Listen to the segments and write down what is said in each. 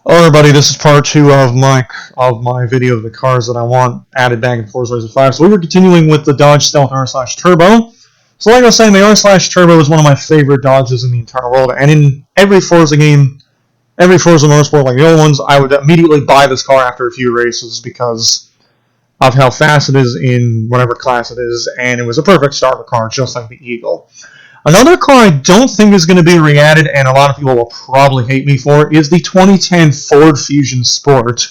Hello everybody, this is part 2 of my video of the cars that I want added back in Forza Horizon 5. So we were continuing with the Dodge Stealth R/Turbo. So like I was saying, the R/Turbo is one of my favorite Dodges in the entire world, and in every Forza game, every Forza Motorsport like the old ones, I would immediately buy this car after a few races because of how fast it is in whatever class it is, and it was a perfect starter car, just like the Eagle. Another car I don't think is going to be re-added, and a lot of people will probably hate me for, is the 2010 Ford Fusion Sport.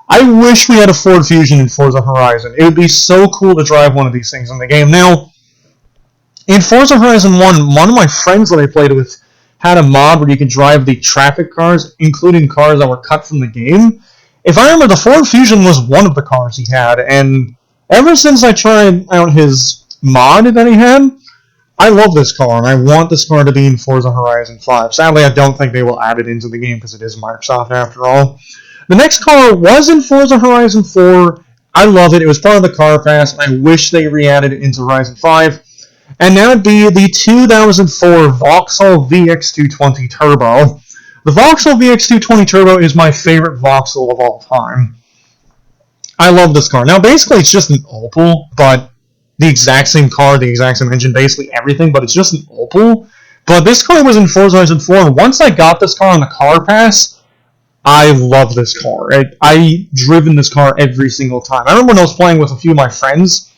I wish we had a Ford Fusion in Forza Horizon. It would be so cool to drive one of these things in the game. Now, in Forza Horizon 1, one of my friends that I played with had a mod where you could drive the traffic cars, including cars that were cut from the game. If I remember, the Ford Fusion was one of the cars he had, and ever since I tried out his mod that he had, I love this car, and I want this car to be in Forza Horizon 5. Sadly, I don't think they will add it into the game because it is Microsoft after all. The next car was in Forza Horizon 4. I love it. It was part of the car pass. I wish they re-added it into Horizon 5. And now it'd be the 2004 Vauxhall VX220 Turbo. The Vauxhall VX220 Turbo is my favorite Vauxhall of all time. I love this car. Now, basically, it's just an Opel, but the exact same car, the exact same engine, basically everything, but it's just an Opel. But this car was in Forza Horizon 4, and once I got this car on the car pass, I love this car. I've driven this car every single time. I remember when I was playing with a few of my friends,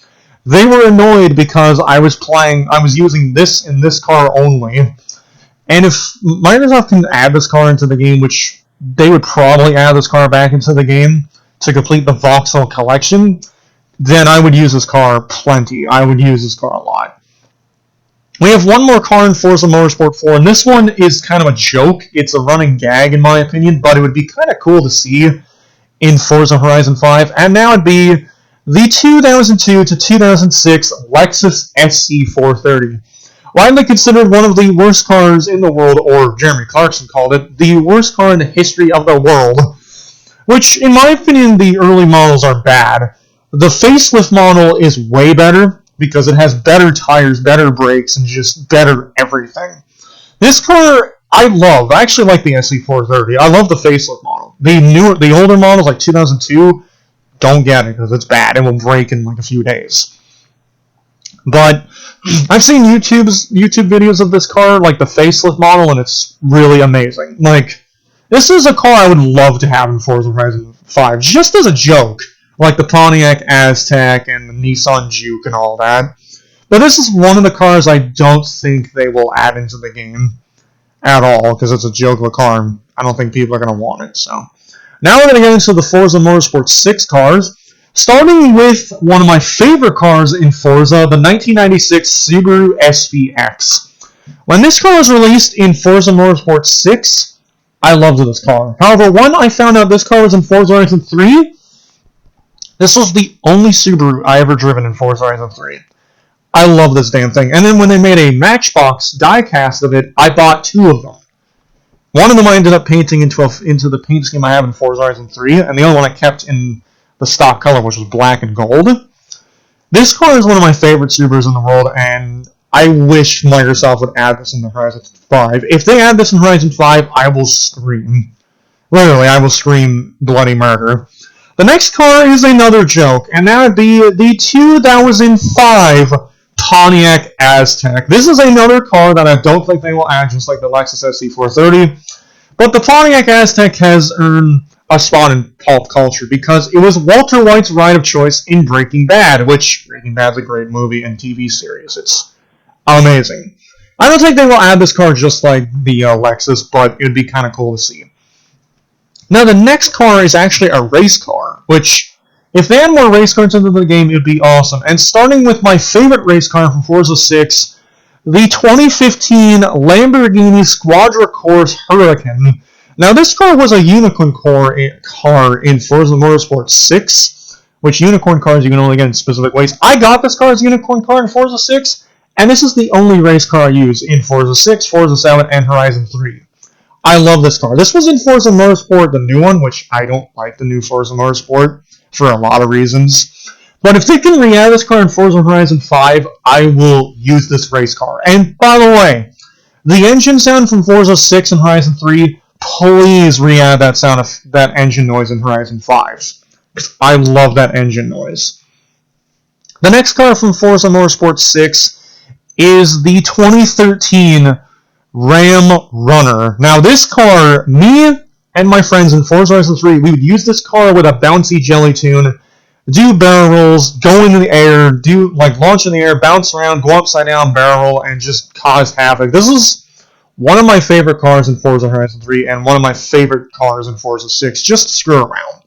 they were annoyed because I was using this in this car only. And if Microsoft can add this car into the game, which they would probably add this car back into the game to complete the Vauxhall collection, then I would use this car plenty. I would use this car a lot. We have one more car in Forza Motorsport 4, and this one is kind of a joke. It's a running gag, in my opinion, but it would be kind of cool to see in Forza Horizon 5. And now it'd be the 2002 to 2006 Lexus SC430. Widely considered one of the worst cars in the world, or Jeremy Clarkson called it, the worst car in the history of the world. Which, in my opinion, the early models are bad. The facelift model is way better because it has better tires, better brakes, and just better everything. This car, I love. I actually like the SC430. I love the facelift model. The older models, like 2002, don't get it because it's bad. It will break in like a few days. But I've seen YouTube videos of this car, like the facelift model, and it's really amazing. Like, this is a car I would love to have in Forza Horizon 5, just as a joke. Like the Pontiac Aztek and the Nissan Juke and all that. But this is one of the cars I don't think they will add into the game at all, because it's a joke of a car, and I don't think people are going to want it. So now we're going to get into the Forza Motorsport 6 cars, starting with one of my favorite cars in Forza, the 1996 Subaru SVX. When this car was released in Forza Motorsport 6, I loved this car. However, when I found out this car was in Forza Horizon 3, this was the only Subaru I ever driven in Forza Horizon 3. I love this damn thing. And then when they made a Matchbox diecast of it, I bought 2 of them. One of them I ended up painting into the paint scheme I have in Forza Horizon 3, and the other one I kept in the stock color, which was black and gold. This car is one of my favorite Subarus in the world, and I wish Microsoft would add this in the Horizon 5. If they add this in Horizon 5, I will scream. Literally, I will scream bloody murder. The next car is another joke, and that would be the 2005 Pontiac Aztek. This is another car that I don't think they will add, just like the Lexus SC430. But the Pontiac Aztek has earned a spot in pulp culture because it was Walter White's ride of choice in Breaking Bad, which Breaking Bad's a great movie and TV series. It's amazing. I don't think they will add this car just like the Lexus, but it would be kind of cool to see. Now, the next car is actually a race car, which, if they add more race cars into the game, it would be awesome. And starting with my favorite race car from Forza 6, the 2015 Lamborghini Quadricorse Huracan. Now, this car was a unicorn car in Forza Motorsport 6, which unicorn cars you can only get in specific ways. I got this car as a unicorn car in Forza 6, and this is the only race car I use in Forza 6, Forza 7, and Horizon 3. I love this car. This was in Forza Motorsport, the new one, which I don't like the new Forza Motorsport for a lot of reasons. But if they can re-add this car in Forza Horizon 5, I will use this race car. And by the way, the engine sound from Forza 6 and Horizon 3 please re-add that sound of that engine noise in Horizon 5. I love that engine noise. The next car from Forza Motorsport 6 is the 2013 Ram Runner. Now this car, me and my friends in Forza Horizon 3, we would use this car with a bouncy jelly tune, do barrel rolls, go into the air, do like launch in the air, bounce around, go upside down, barrel roll, and just cause havoc. This is one of my favorite cars in Forza Horizon 3 and one of my favorite cars in Forza 6, just to screw around.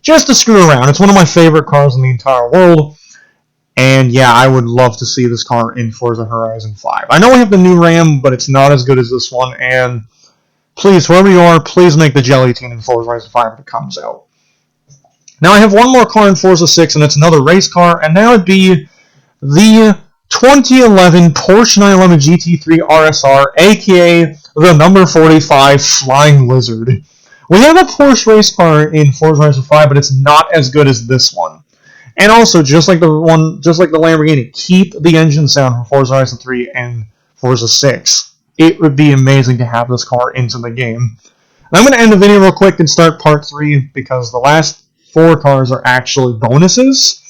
Just to screw around. It's one of my favorite cars in the entire world. And yeah, I would love to see this car in Forza Horizon 5. I know we have the new Ram, but it's not as good as this one. And please, whoever you are, please make the jelly tune in Forza Horizon 5 when it comes out. Now I have one more car in Forza 6, and it's another race car, and that would be the 2011 Porsche 911 GT3 RSR, aka the number 45 Flying Lizard. We have a Porsche race car in Forza Horizon 5, but it's not as good as this one. And also, just like the Lamborghini, keep the engine sound from Forza Horizon 3 and Forza 6. It would be amazing to have this car into the game. And I'm going to end the video real quick and start part 3 because the last 4 cars are actually bonuses,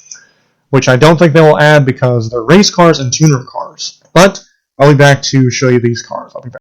which I don't think they will add because they're race cars and tuner cars. But I'll be back to show you these cars. I'll be back.